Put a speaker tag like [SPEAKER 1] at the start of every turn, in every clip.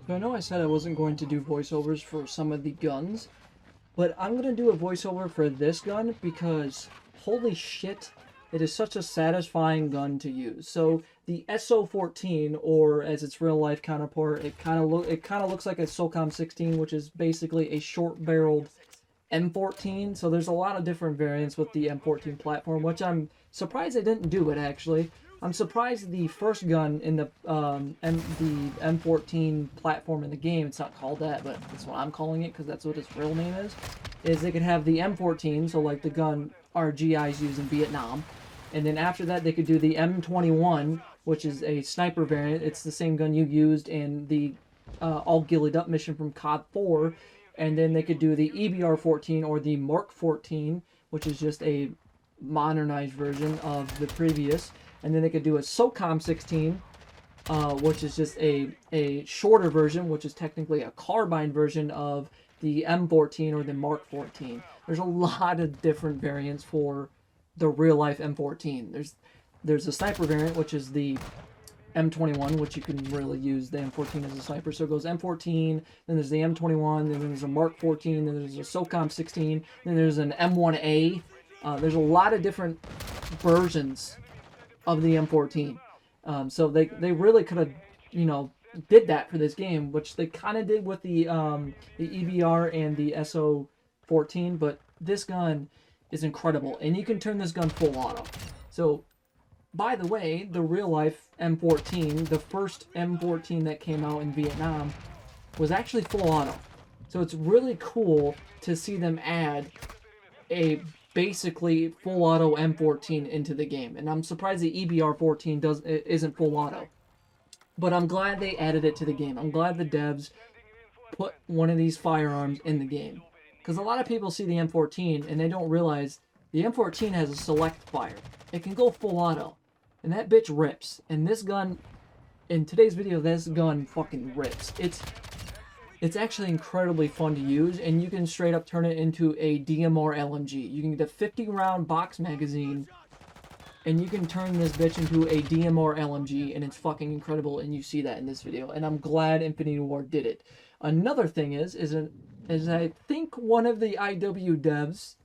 [SPEAKER 1] So I know I said I wasn't going to do voiceovers for some of the guns, but I'm going to do a voiceover for this gun because, holy shit, it is such a satisfying gun to use. So the SO-14, or as its real life counterpart, it kind of looks like a Socom 16, which is basically a short-barreled M14. So there's a lot of different variants with the M14 platform, which I'm surprised they didn't do it actually. I'm surprised the first gun in the M14 platform in the game, it's not called that, but that's what I'm calling it because that's what its real name is they could have the M14, so like the gun our GIs use in Vietnam, and then after that they could do the M21, which is a sniper variant. It's the same gun you used in the All Gillied Up mission from COD 4, and then they could do the EBR-14 or the Mark 14, which is just a modernized version of the previous. And then they could do a Socom 16, which is just a shorter version, which is technically a carbine version of the M14 or the Mark 14. There's a lot of different variants for the real-life M14. There's a sniper variant, which is the M21, which you can really use the M14 as a sniper. So it goes M14, then there's the M21, then there's a Mark 14, then there's a Socom 16, then there's an M1A. There's a lot of different versions of the M14. So they really could have, did that for this game, which they kind of did with the EBR and the SO-14, but this gun is incredible, and you can turn this gun full auto. So, by the way, the real-life M14, the first M14 that came out in Vietnam, was actually full auto. So it's really cool to see them add a basically full auto M14 into the game, and I'm surprised the EBR-14 isn't full auto. But I'm glad they added it to the game. I'm glad the devs put one of these firearms in the game, because a lot of people see the M14 and they don't realize the M14 has a select fire. It can go full auto, and that bitch rips. And this gun, in today's video, this gun fucking rips. It's actually incredibly fun to use, and you can straight up turn it into a DMR LMG. You can get a 50-round box magazine, and you can turn this bitch into a DMR LMG, and it's fucking incredible, and you see that in this video. And I'm glad Infinity Ward did it. Another thing is I think one of the IW devs,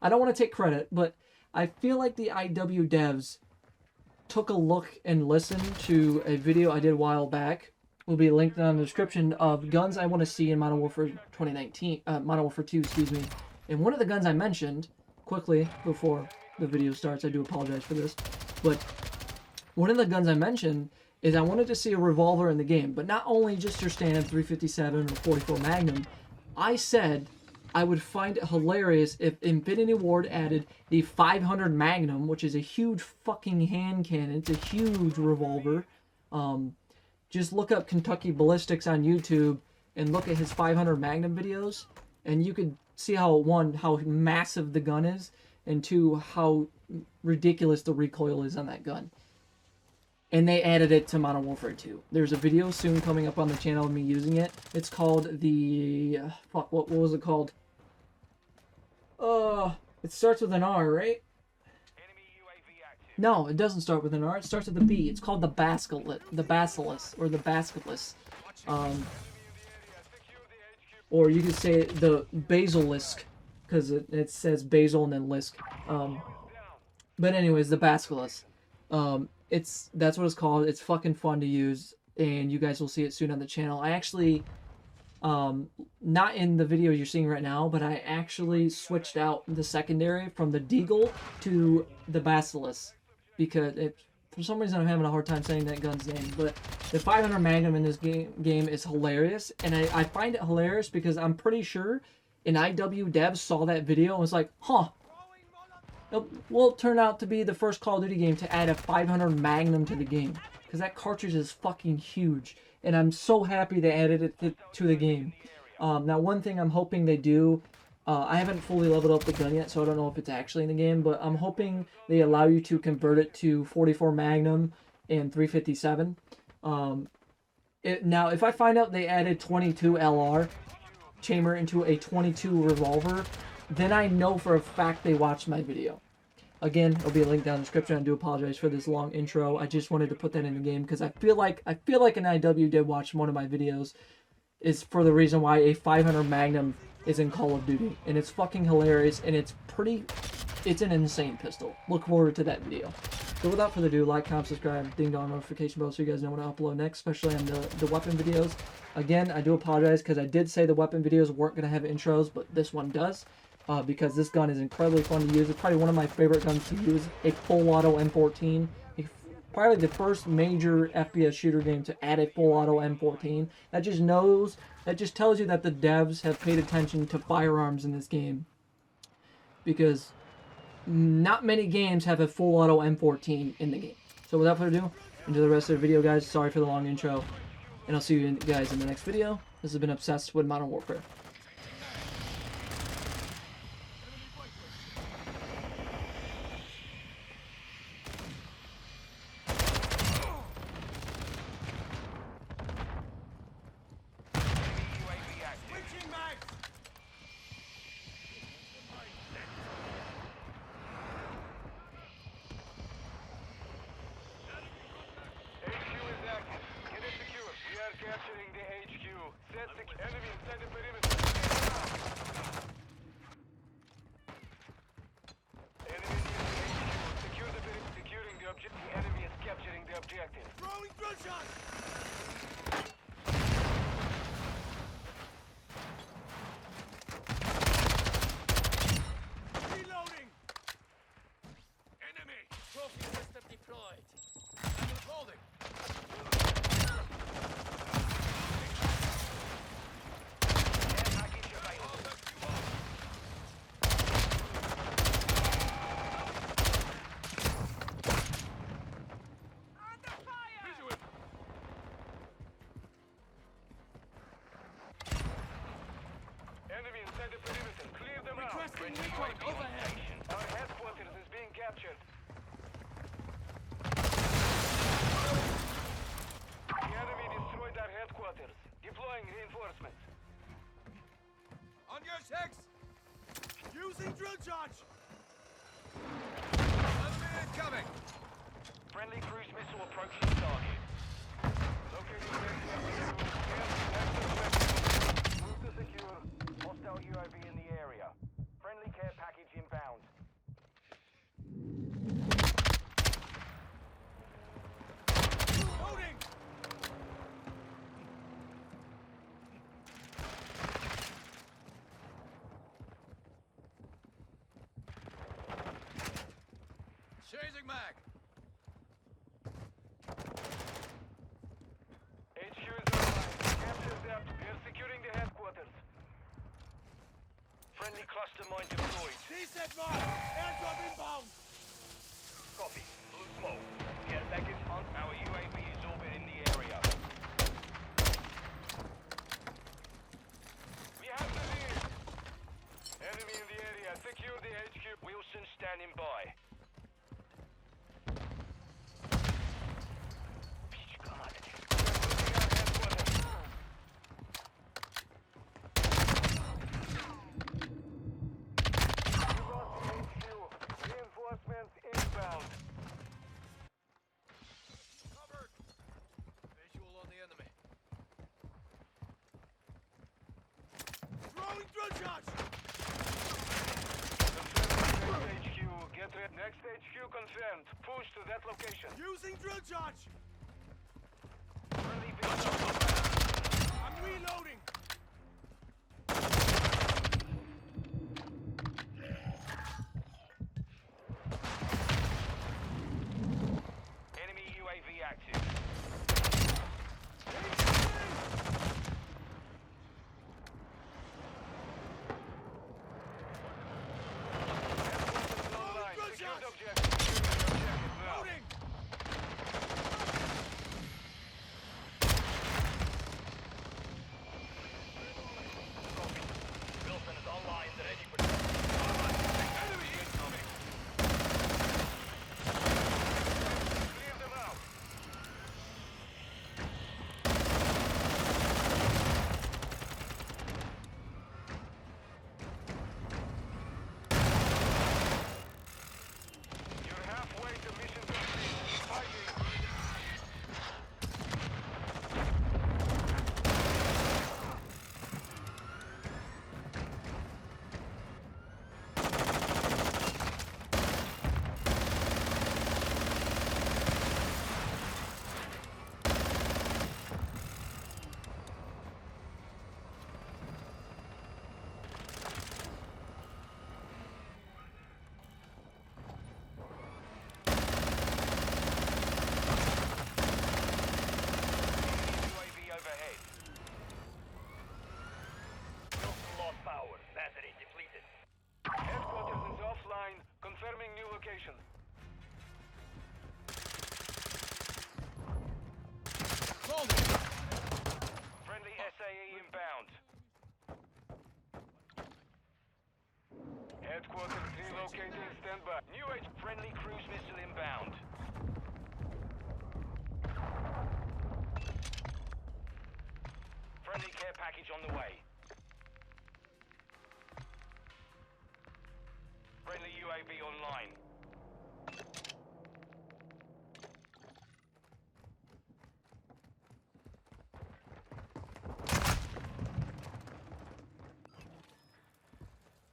[SPEAKER 1] I don't want to take credit, but I feel like the IW devs took a look and listened to a video I did a while back. Will be linked down in the description of guns I want to see in Modern Warfare 2019, Modern Warfare 2, excuse me. And one of the guns I mentioned, quickly, before the video starts, I do apologize for this, but one of the guns I mentioned is I wanted to see a revolver in the game, but not only just your standard 357 or 44 Magnum. I said I would find it hilarious if Infinity Ward added the 500 Magnum, which is a huge fucking hand cannon. It's a huge revolver. Just look up Kentucky Ballistics on YouTube and look at his 500 Magnum videos, and you could see how, one, how massive the gun is, and two, how ridiculous the recoil is on that gun. And they added it to Modern Warfare 2. There's a video soon coming up on the channel of me using it. It's called the... what was it called? It starts with an R, right? No, it doesn't start with an R. It starts with a B. It's called the Basilisk, or the Basilisk. Or you could say the Basilisk, because it says Basil and then Lisk. But anyways, the Basilisk. That's what it's called. It's fucking fun to use, and you guys will see it soon on the channel. I actually, not in the video you're seeing right now, but I actually switched out the secondary from the Deagle to the Basilisk, because for some reason I'm having a hard time saying that gun's name. But the 500 Magnum in this game is hilarious, and I find it hilarious because I'm pretty sure an IW dev saw that video and was like, huh, it will turn out to be the first Call of Duty game to add a 500 Magnum to the game, because that cartridge is fucking huge, and I'm so happy they added it to the game. Now, one thing I'm hoping they do, I haven't fully leveled up the gun yet, so I don't know if it's actually in the game, but I'm hoping they allow you to convert it to 44 Magnum and 357. Now, if I find out they added 22 LR chamber into a 22 revolver, then I know for a fact they watched my video. Again, it'll be a link down in the description. I do apologize for this long intro. I just wanted to put that in the game because I feel like an IW did watch one of my videos. is for the reason why a 500 Magnum is in Call of Duty, and it's fucking hilarious, and it's an insane pistol. Look forward to that video. So without further ado, like, comment, subscribe, ding dong notification bell so you guys know when I upload next, especially on the weapon videos. Again, I do apologize because I did say the weapon videos weren't going to have intros, but this one does, because this gun is incredibly fun to use. It's probably one of my favorite guns to use, a full auto M14. Probably the first major FPS shooter game to add a full auto M14. That just tells you that the devs have paid attention to firearms in this game, because not many games have a full auto M14 in the game. So without further ado, enjoy the rest of the video, guys. Sorry for the long intro, and I'll see you guys in the next video. This has been Obsessed with Modern Warfare.
[SPEAKER 2] Capturing the HQ. Set the enemy inside the perimeter. Enemy near the HQ. Secure the perimeter. Securing the objective. The enemy is capturing the objective. Throwing drill shots! Reloading! Enemy! Trophy system deployed. Holding. Enemy inside the perimeter. Clear them out. Requesting recon overhead. Our headquarters is being captured. The enemy destroyed our headquarters. Deploying reinforcements. On your six. Using drill charge. Enemy incoming. Friendly cruise missile approaching target. Locating move to secure. Hostile UAV in the area. Friendly care package inbound. Loading! Chasing mag! HQ is online. Capture them. We are securing the headquarters. Friendly cluster mine deployed. Decent mark! Airdrop inbound! Copy. Blue smoke. Get back in on. Our UAV is orbiting the area. We have the lead. Enemy in the area. Secure the HQ. Wilson standing by. Reinforcements inbound. Covered. Visual on the enemy. Throwing drill shots. HQ. Get ready. Next HQ confirmed. Push to that location. Using drill charge. I'm reloading. Active. stand by. New age friendly cruise missile inbound. Friendly care package on the way. Friendly UAV online.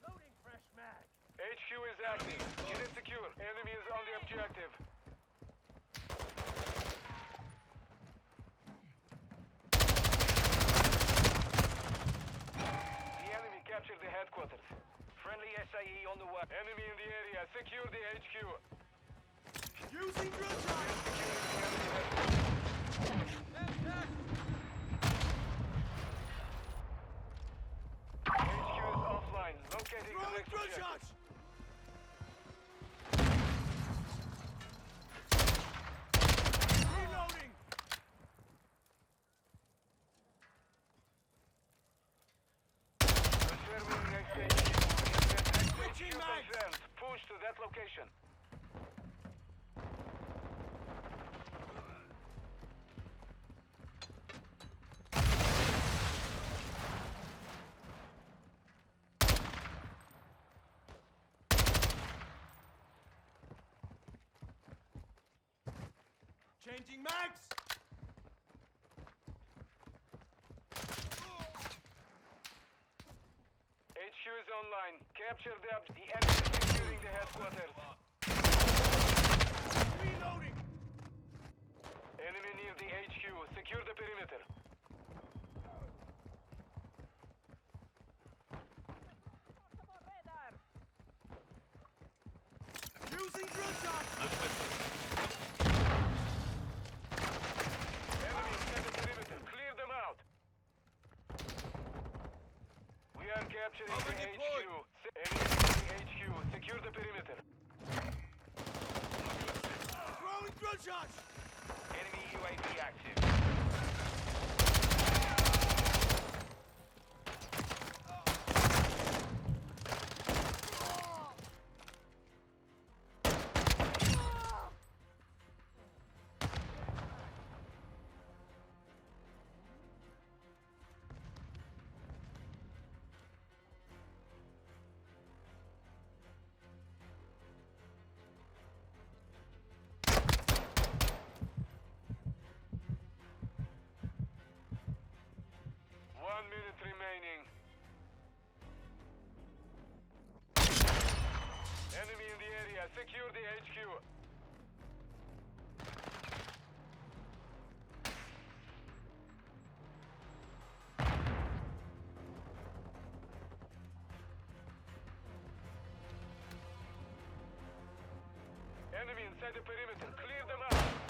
[SPEAKER 3] Loading fresh mag.
[SPEAKER 2] HQ is active. Unit secure. Enemy is on the objective. The enemy captured the headquarters. Friendly SAE on the way. Enemy in the area. Secure the HQ.
[SPEAKER 3] Using drill drive.
[SPEAKER 2] HQ is offline. Locating the
[SPEAKER 3] Throwing
[SPEAKER 2] next
[SPEAKER 3] drill
[SPEAKER 2] objective.
[SPEAKER 3] shots. Reloading.
[SPEAKER 2] Confirming next HQ.
[SPEAKER 3] Switching
[SPEAKER 2] HQ
[SPEAKER 3] mags.
[SPEAKER 2] confirmed. Push to that location.
[SPEAKER 3] Changing mags.
[SPEAKER 2] HQ is online. Capture the enemy securing the headquarters.
[SPEAKER 3] Reloading.
[SPEAKER 2] Enemy near the HQ. Secure the perimeter.
[SPEAKER 3] Using drill shots.
[SPEAKER 2] Enemy inside the perimeter. Clear them out. We are capturing
[SPEAKER 3] Over
[SPEAKER 2] the
[SPEAKER 3] deployed.
[SPEAKER 2] HQ. Enemy near the HQ. Secure the perimeter.
[SPEAKER 3] Throwing drill shots.
[SPEAKER 2] Enemy UAV active. One minute remaining. Enemy in the area. Secure the HQ. Enemy inside the perimeter. Clear them out.